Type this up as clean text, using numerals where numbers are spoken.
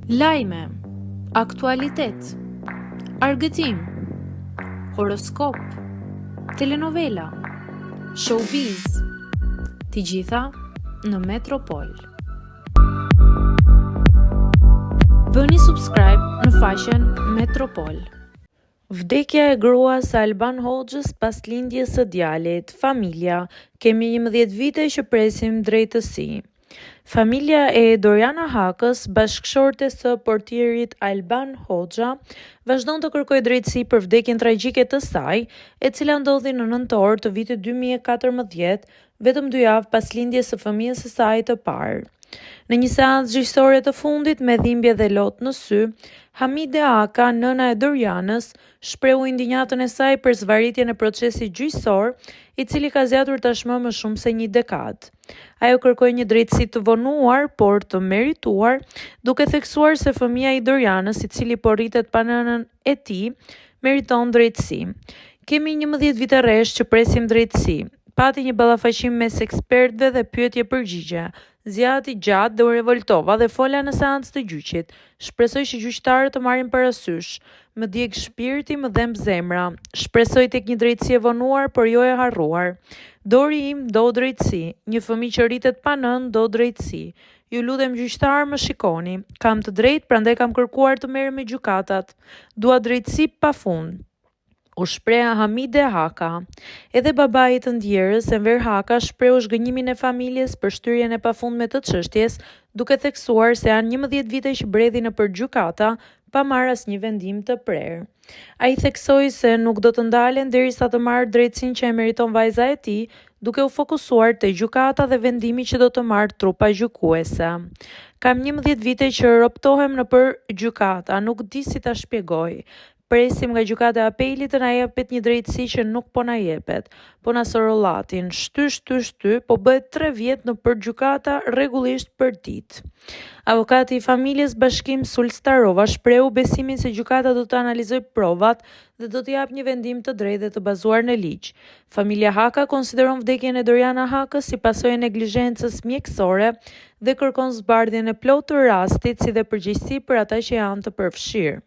Lajme, aktualitet, argëtim, horoskop, telenovela, showbiz, të gjitha në Metropol. Bëni subscribe në faqen Metropol. Vdekja e gruas së Alban Hoxhës pas lindjes së djalit. Familja, kemi 11 vite që presim drejtësi. Familja e Doriana Hakës, bashkëshorte së portierit Alban Hoxha, vazhdon të kërkojë drejtësi për vdekjen tragjike të saj, e cila ndodhi në nëntor të vitit 2014, vetëm 2 javë pas lindjes së fëmijës së saj të parë. Në një seancë gjyqësore të fundit me dhimbje dhe lot në sy, Hamide Haka, nëna e Dorianës, shprehu indinjatën e saj për zvarritjen e procesit gjyqësor, i cili ka zgjatur tashmë më shumë se një dekadë. Ajo kërkoi një drejtësi të vonuar, por të merituar, duke theksuar se fëmia i Dorianës, i cili po rritet pa nënën e tij, meriton drejtësi. Kemi 11 vite rresh që presim drejtësi. Pati një ballafaqim mes ekspertëve dhe pyetje-përgjigje. Zjati gjatë dhe u revoltova dhe fola në seancë të gjyqit. Shpresoj që gjyqtarët të marrin parasysh. Më djeg shpirti, më dhem zemra. Shpresoj tek një drejtësi e vonuar, por jo e harruar. Dori im do drejtësi. Një fëmijë që rritet pa nënë do drejtësi. Ju lutem gjyqtar, më shikoni. Kam të drejtë, prandaj kam kërkuar të merrem me gjykatat. Dua drejtësi pafund. U shpreha Hamide Haka. Edhe babai i të ndjerës, Enver Haka, shprehu zhgënjimin e familjes për shtyrjen e pafundme të çështjes, duke theksuar se janë 11 vite që bredhi nëpër gjykata pa marrë asnjë vendim të prerë. Ai theksoi se nuk do të ndalen derisa të marrë drejtësinë që e meriton vajza e tij, duke u fokusuar te gjykata dhe vendimi që do të marrë trupa gjykuese. Kam 11 vite që roptohem nëpër gjykata, nuk di si ta shpjegoj. Presim nga gjykata e apelit të na jepet një drejtësi që nuk po na jepet, po na sorollatin, shty, po bëhet 3 vjet nëpër gjykata rregullisht për ditë. Avokati i familjes Bashkim Sulstarova shprehu besimin se gjykata do të analizojë provat dhe do të japë një vendim të drejtë dhe të bazuar në ligj. Familja Haka konsideron vdekjen e Doriana Hakës si pasojë e neglizhencës mjekësore dhe kërkon zbardhjen e plotë të rastit si dhe përgjegjësi për ata që janë të përfshirë.